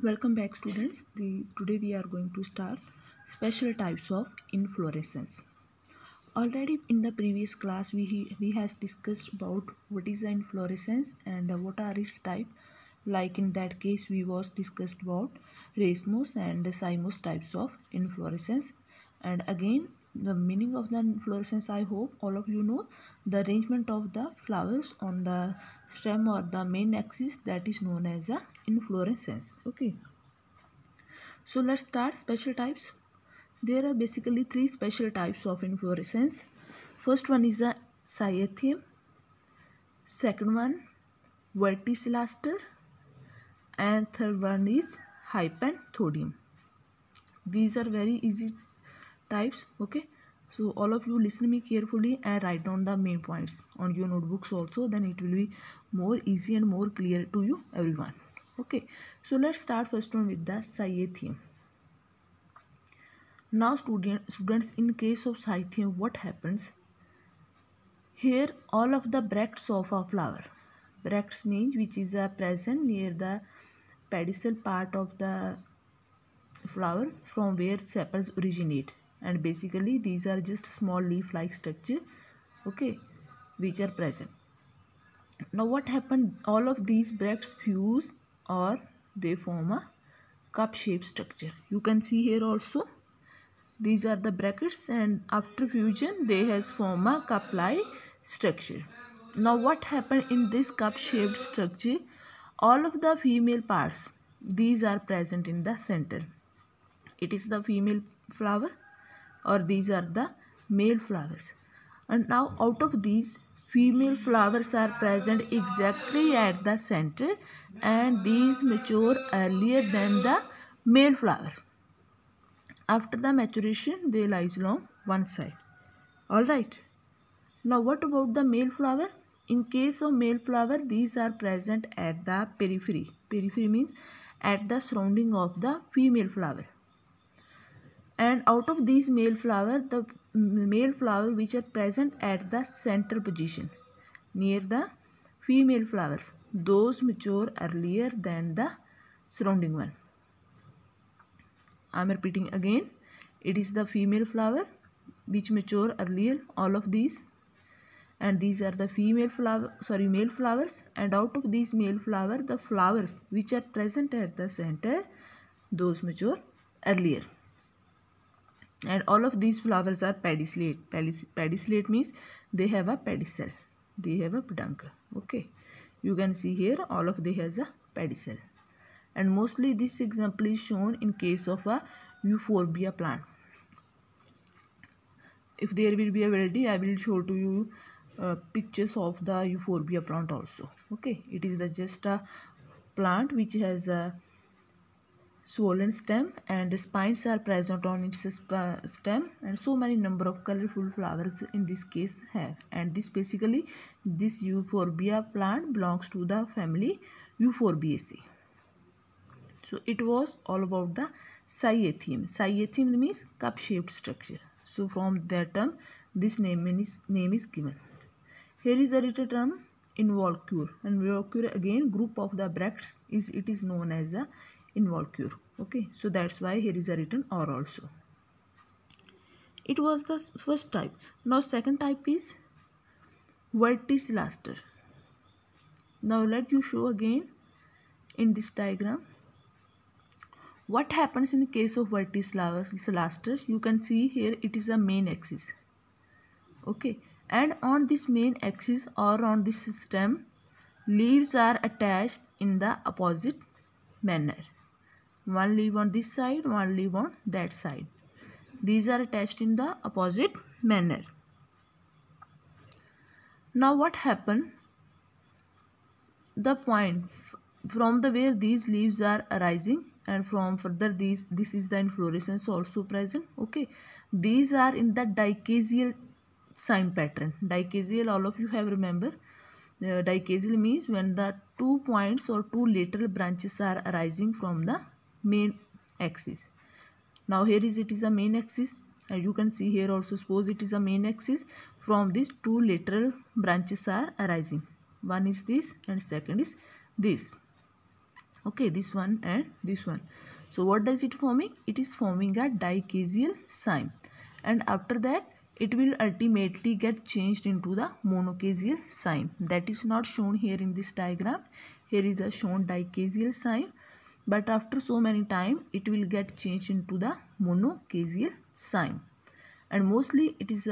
Welcome back, students. Today we are going to start special types of inflorescence. Already in the previous class we has discussed about what is the inflorescence and what are its type. Like in that case we was discussed about racemose and cymose types of inflorescence. And again the meaning of the inflorescence, I hope all of you know. The arrangement of the flowers on the stem or the main axis, that is known as the inflorescence. Okay, so let's start special types. There are basically three special types of inflorescence. First one is a cyathium, second one verticillaster, and third one is hypanthodium. These are very easy types. Okay, so all of you listen me carefully and write down the main points on your notebooks also, then it will be more easy and more clear to you everyone. Okay, so let's start first one with the cyathium. Now students, in case of cyathium, what happens here? All of the bracts of a flower, bracts means which is present near the pedicel part of the flower from where sepals originate, and basically these are just small leaf like structure, okay, which are present. Now what happened, all of these bracts fuse or they form a cup shaped structure. You can see here also these are the brackets, and after fusion they has formed a cup like structure. Now what happened in this cup shaped structure, all of the female parts, these are present in the center. It is the female flower or these are the male flowers. And now out of these, female flowers are present exactly at the center, and these mature earlier than the male flower. After the maturation they lies along one side. Alright. Now what about the male flower? In case of male flower, these are present at the periphery. Periphery means at the surrounding of the female flower. And out of these male flower, the male flower which are present at the center position near the female flowers, those mature earlier than the surrounding one. I am repeating again, it is the female flower which mature earlier, all of these, and these are the male flowers, and out of these male flower, the flowers which are present at the center, those mature earlier. And all of these flowers are pedicellate. Pedicellate means they have a pedicel, they have a peduncle. Okay, you can see here all of they has a pedicel, and mostly this example is shown in case of a euphorbia plant. If there will be a variety, I will show to you pictures of the euphorbia plant also. Okay, it is just a plant which has a swollen stem and spines are present on its stem, and so many number of colorful flowers in this case have. And this euphorbia plant belongs to the family Euphorbiaceae. So it was all about the cyathium. Cyathium means cup shaped structure. So from that term this name is given. Here is the written term involucre, and involucre again group of the bracts is known as a involucre. Okay, so that's why here is a written or also. It was the first type. Now second type is verticillaster. Now let you show again in this diagram what happens in the case of verticillaster. You can see here it is a main axis. Okay, and on this main axis or on this stem, leaves are attached in the opposite manner. One leaf on this side, one leaf on that side. These are attached in the opposite manner. Now what happened? The point from the where these leaves are arising, and from further this is the inflorescence also present. Okay, these are in the dichasial sign pattern. Dichasial, all of you have remember. Dichasial means when the 2 points or 2 lateral branches are arising from the main axis. Now here it is a main axis, and you can see here also, suppose it is a main axis, from these 2 lateral branches are arising. One is this and second is this. Okay, this one and this one. So what does it forming? It is forming a dicaseal cyme, and after that it will ultimately get changed into the monocaseal cyme. That is not shown here in this diagram. Here is a shown dicaseal cyme, but after so many time it will get changed into the monocaseal cyme, and mostly it is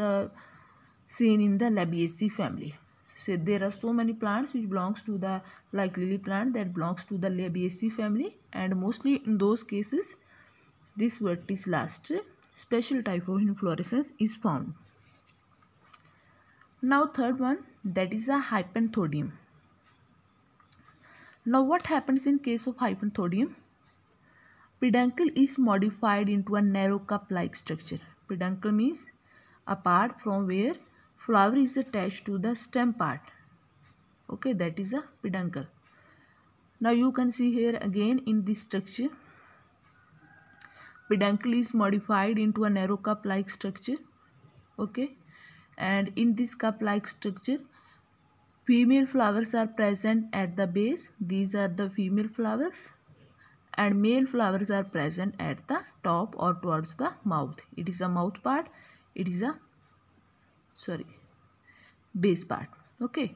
seen in the Labiaceae family. So there are so many plants which belongs to the, like lily plant, that belongs to the Labiaceae family, and mostly in those cases this verticillast special type of inflorescence is found. Now third one, that is a hypanthodium. Now what happens in case of hypanthodium? Peduncle is modified into a narrow cup-like structure. Peduncle means a part from where flower is attached to the stem part. Okay, that is a peduncle. Now you can see here again in this structure, peduncle is modified into a narrow cup-like structure. Okay, and in this cup-like structure, female flowers are present at the base. These are the female flowers, and male flowers are present at the top or towards the mouth. It is a mouth part. It is a base part. Okay,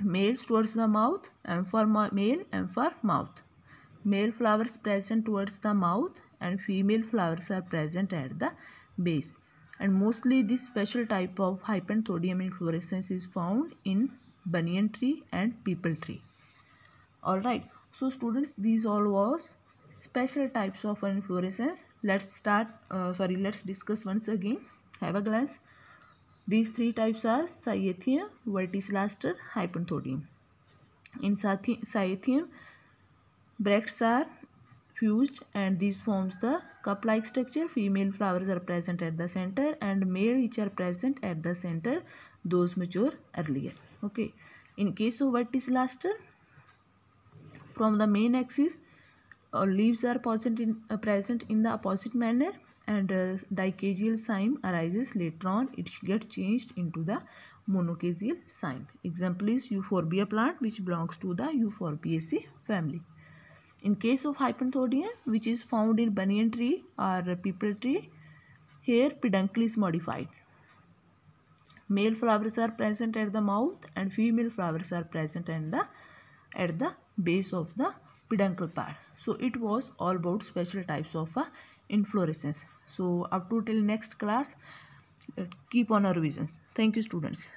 males towards the mouth, and for male and for mouth. Male flowers present towards the mouth and female flowers are present at the base. And mostly this special type of hypanthodium inflorescence is found in banyan tree and peepal tree. Alright, so students, these all was special types of inflorescence. Let's discuss once again. Have a glance. These three types are Cyathea, Verticillaster, Hypanthodium. In Cyathea, bracts are fused and this forms the cup-like structure. Female flowers are present at the center, and male which are present at the center, those mature earlier. Okay. In case of Verticillaster, from the main axis, leaves are present in the opposite manner, and dicaseal cyme arises later on. It gets changed into the monocaseal cyme. Example is Euphorbia plant, which belongs to the Euphorbiaceae family. In case of hypanthodium, which is found in banyan tree or peepal tree, here peduncle is modified. Male flowers are present at the mouth and female flowers are present at the base of the peduncle part. So it was all about special types of inflorescence. So up to till next class, keep on our revisions. Thank you, students.